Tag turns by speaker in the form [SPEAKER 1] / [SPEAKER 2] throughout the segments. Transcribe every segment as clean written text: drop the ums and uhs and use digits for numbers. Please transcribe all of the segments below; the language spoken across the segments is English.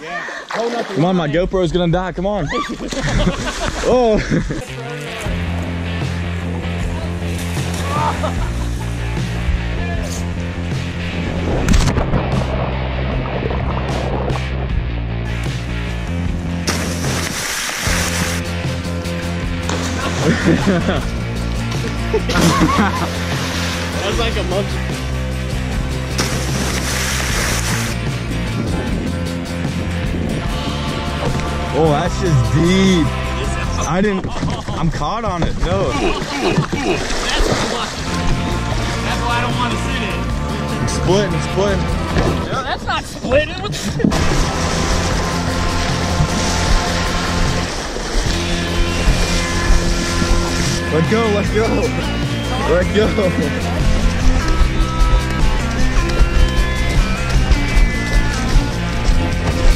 [SPEAKER 1] Yeah.
[SPEAKER 2] Come on, my GoPro's gonna die. Come on. Oh.
[SPEAKER 1] That's like a monkey.
[SPEAKER 2] Oh, that's just deep. I'm caught on it. No.
[SPEAKER 1] That's why I don't want to sit in.
[SPEAKER 2] I'm splitting.
[SPEAKER 1] No, that's not splitting.
[SPEAKER 2] Let go.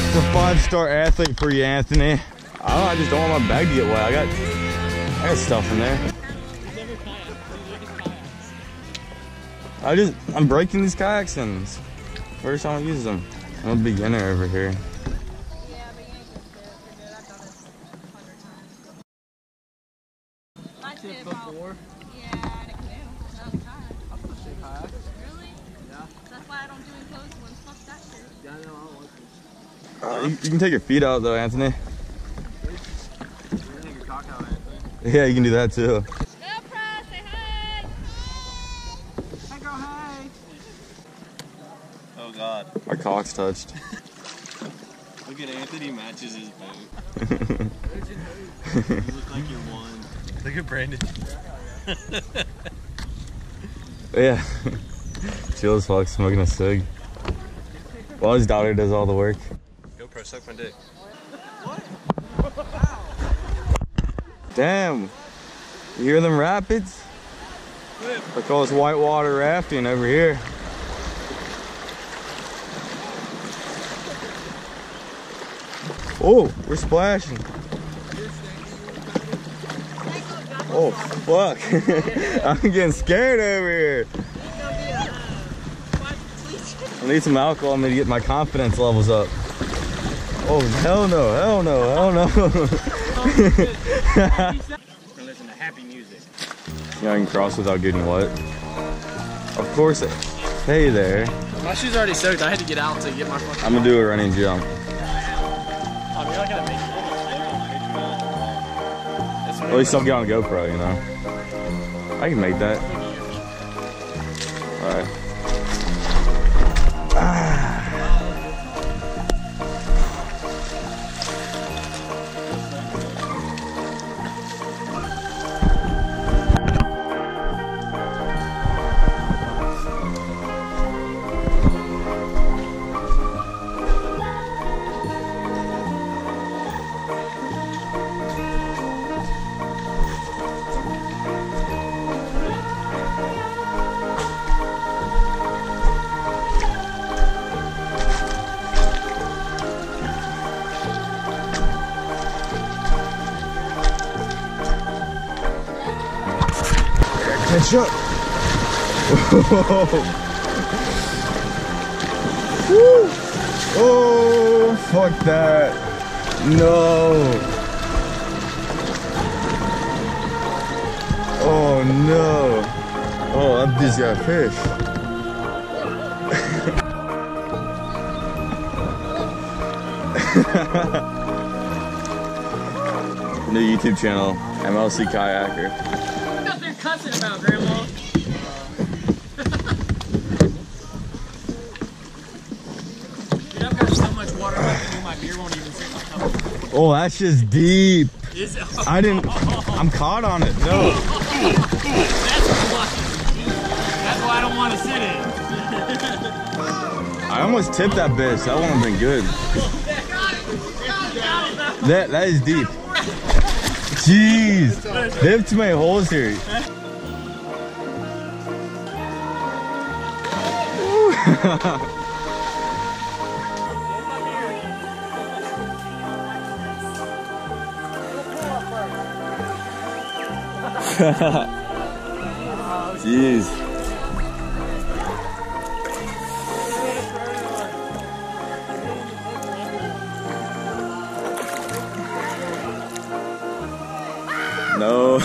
[SPEAKER 2] It's a 5-star athlete for you, Anthony. I don't know, I just don't want my bag to get wet. I got stuff in there. I'm breaking these kayaks and it's the first time I use them. I'm a beginner over here.
[SPEAKER 3] Yeah, but you ain't good. You're good. I've done this 100 times. I did before. Yeah, in a canoe. Not in a kayak.
[SPEAKER 1] I'm supposed to say kayak.
[SPEAKER 3] Really?
[SPEAKER 1] Yeah.
[SPEAKER 3] That's why I don't do enclosed ones. Fuck that shit.
[SPEAKER 1] Yeah, I know. I don't like it.
[SPEAKER 2] You can take your feet out though, Anthony.
[SPEAKER 1] You can take your cock out, Anthony.
[SPEAKER 2] Yeah, you can do that too.
[SPEAKER 3] Go, Press. Say hi.
[SPEAKER 1] Hey, girl, hey. Oh, God.
[SPEAKER 2] Our cock's touched.
[SPEAKER 1] Look at Anthony matches his boat. You look like you're one. Look at Brandon.
[SPEAKER 2] Yeah. Chill as fuck, smoking a cig. Well, his daughter does all the work.
[SPEAKER 1] GoPro, suck my dick.
[SPEAKER 2] Damn. You hear them rapids? They call this whitewater rafting over here. Oh, we're splashing. Oh, fuck. I'm getting scared over here. I need some alcohol to get my confidence levels up. Oh, hell no, hell no, hell no.
[SPEAKER 1] We're listening to happy music.
[SPEAKER 2] Yeah, I can cross without getting wet. Of course. Hey there.
[SPEAKER 1] My shoes are already soaked. I had to get out to get my fucking...
[SPEAKER 2] I'm gonna do a running jump.
[SPEAKER 1] Oh, you're not gonna make it.
[SPEAKER 2] At least I'll get on GoPro, you know. I can make that. Alright. Catch up. Woo. Oh, fuck that. No. Oh, no. Oh, I just got fish. New YouTube channel, MLC Kayaker.
[SPEAKER 1] What they're cussing about, Grandma? Dude, I've got so much water left in me, my beer won't even fit my cup.
[SPEAKER 2] Oh, that's just deep.
[SPEAKER 1] Is it?
[SPEAKER 2] I'm caught on it. No.
[SPEAKER 1] That's why I don't want to sit in.
[SPEAKER 2] I almost tipped that bitch. That wouldn't have been good. That is deep. Jeez. They have too many holes here. Jeez. No.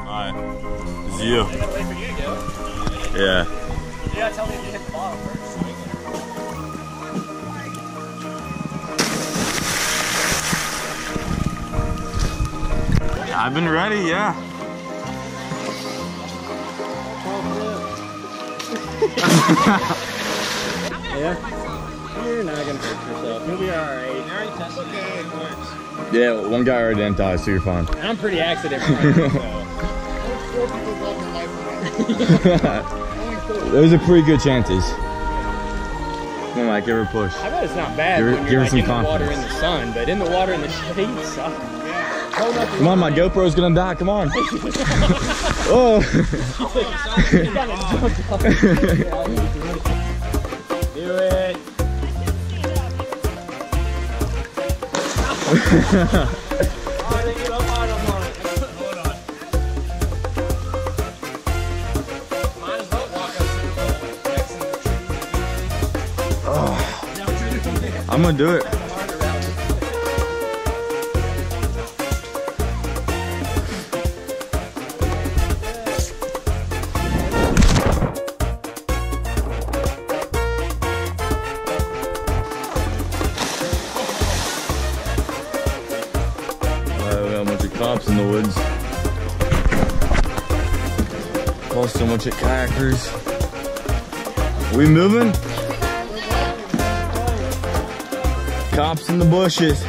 [SPEAKER 2] Alright. It's you.
[SPEAKER 1] I gotta wait for you to go.
[SPEAKER 2] Yeah.
[SPEAKER 1] You gotta tell me if you hit the bottom first.
[SPEAKER 2] I've been ready, yeah.
[SPEAKER 1] Yeah? You're not gonna hurt yourself. You'll be alright. You already tested it. It works.
[SPEAKER 2] Yeah, one guy already didn't die, so you're fine.
[SPEAKER 1] I'm pretty accident-proof, so.
[SPEAKER 2] Those are pretty good chances. Come on, Mike, give her a push.
[SPEAKER 1] I bet it's not bad
[SPEAKER 2] Give her-
[SPEAKER 1] when
[SPEAKER 2] give
[SPEAKER 1] you're
[SPEAKER 2] her
[SPEAKER 1] like
[SPEAKER 2] some
[SPEAKER 1] in the water in
[SPEAKER 2] confidence.
[SPEAKER 1] the sun, but in the water in the shade sucks.
[SPEAKER 2] Come on, my GoPro's gonna die, come on. Oh!
[SPEAKER 1] Do it.
[SPEAKER 2] I'm gonna do it. We got a bunch of cops in the woods. Lost so much at Kayakers. We moving? Cops in the bushes.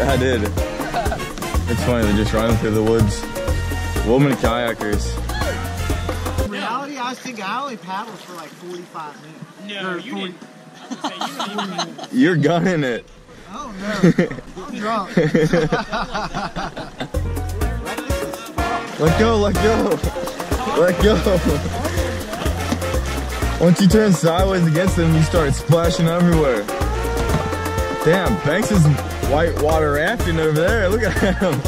[SPEAKER 2] I did. It's funny, they're just running through the woods. Woman kayakers.
[SPEAKER 4] In reality, I was thinking I only paddled for like 45 minutes.
[SPEAKER 1] No, you didn't. I was gonna say, you didn't even.
[SPEAKER 2] You're gunning it.
[SPEAKER 4] Oh no, I'm drunk.
[SPEAKER 2] Let go, let go. Let go. Once you turn sideways against them, you start splashing everywhere. Damn, Banks is whitewater rafting over there. Look at him.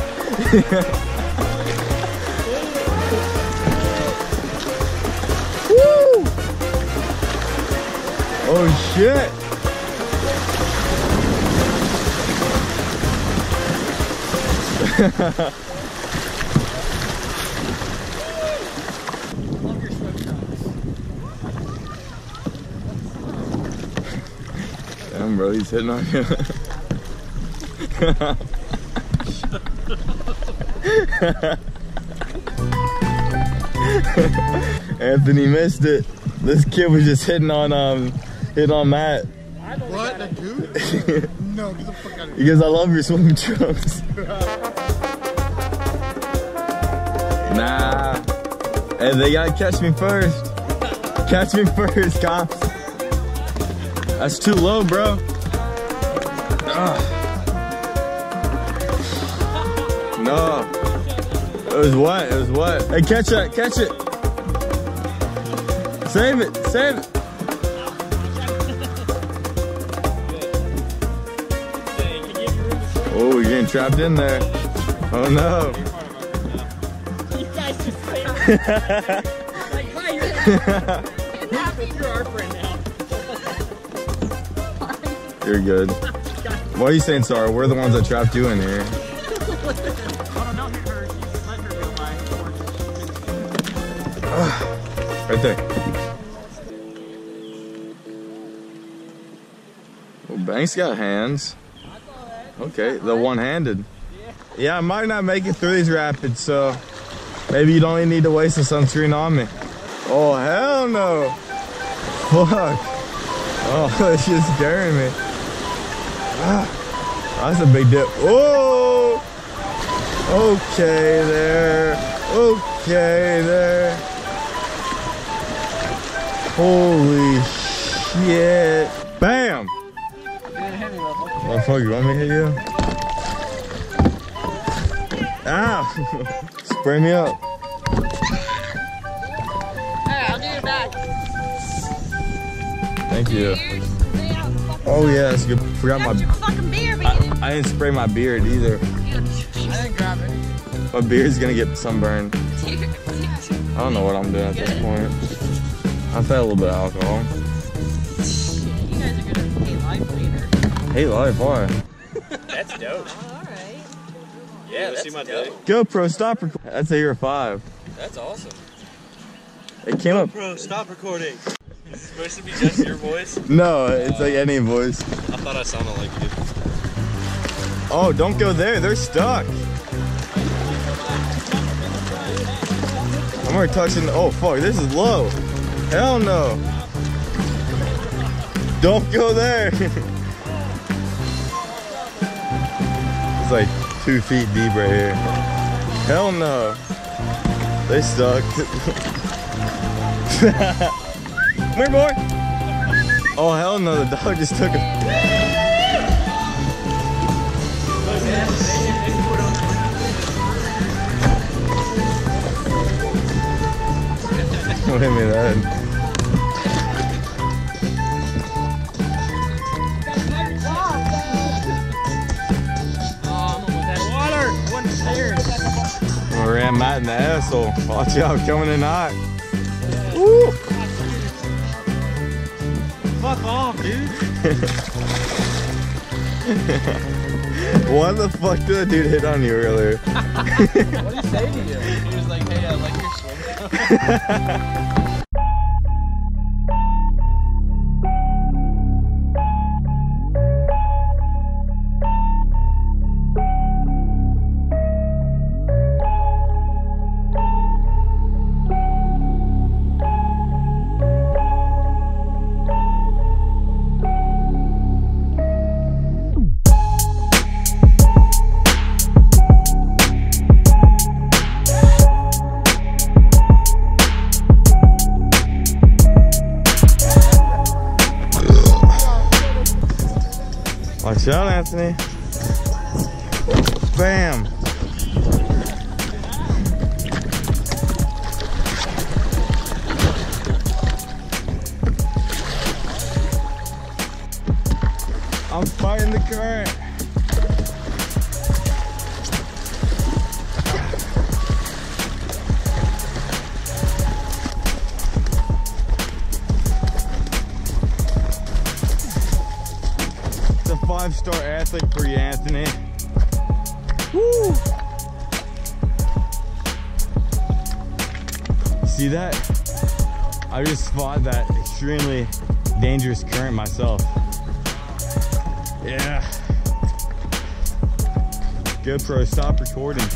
[SPEAKER 2] Woo! Oh shit. Damn, bro, he's hitting on you. Anthony missed it. This kid was just hitting on Matt.
[SPEAKER 4] What? The dude? No, get the fuck out of here.
[SPEAKER 2] Because I love your swimming trunks. Nah. Hey, they gotta catch me first. Catch me first, cops. That's too low, bro. Ugh. No. It was wet, it was wet. Hey, catch it, catch it. Save it, save it. Oh, you're getting trapped in there. Oh no.
[SPEAKER 1] You guys just say like, hi, you're our friend now.
[SPEAKER 2] You're good. What are you saying, Sarah? We're the ones that trapped you in here. Right there. Well, Banks got hands. Okay, the one-handed. Yeah, I might not make it through these rapids, so maybe you don't even need to waste the sunscreen on me. Oh, hell no. Fuck. Oh, that's just scaring me. Ah, that's a big dip. Oh! Okay there. Okay there. Holy shit. Bam! Motherfucker, you want me to hit you? Ow! Spray me up. Thank you. Oh yeah, that's good. Forgot my
[SPEAKER 3] fucking beard, man.
[SPEAKER 2] I didn't spray my beard either.
[SPEAKER 4] I didn't grab it.
[SPEAKER 2] My beard's gonna get sunburned. I don't know what I'm doing at this point. I've had a little bit of alcohol.
[SPEAKER 3] You guys are gonna hate life later.
[SPEAKER 2] Hate life, why?
[SPEAKER 1] That's dope.
[SPEAKER 3] Alright.
[SPEAKER 1] Yeah, that's see my day.
[SPEAKER 2] GoPro, stop recording. That's a year 5.
[SPEAKER 1] That's awesome.
[SPEAKER 2] It came up.
[SPEAKER 1] Bro, stop recording. Is it supposed to be just your voice?
[SPEAKER 2] No, it's like any voice.
[SPEAKER 1] I thought I sounded like you.
[SPEAKER 2] Oh, don't go there. They're stuck. I'm already touching. Oh, fuck. This is low. Hell no. Don't go there. It's like 2 feet deep right here. Hell no. They stuck. Come here, boy. Oh, hell no. The dog just took a... Wait a minute. I ran Matt in the asshole. Watch out, coming in hot. Woo!
[SPEAKER 1] Fuck off, dude.
[SPEAKER 2] Why the fuck did that dude hit on you earlier?
[SPEAKER 1] What did he say to you? He was like, hey, I like your swim.
[SPEAKER 2] Watch out, Anthony. Bam. I'm fighting the current. It's a 5-star athlete for you, Anthony. Woo! See that? I just fought that extremely dangerous current myself. Yeah. GoPro, stop recording.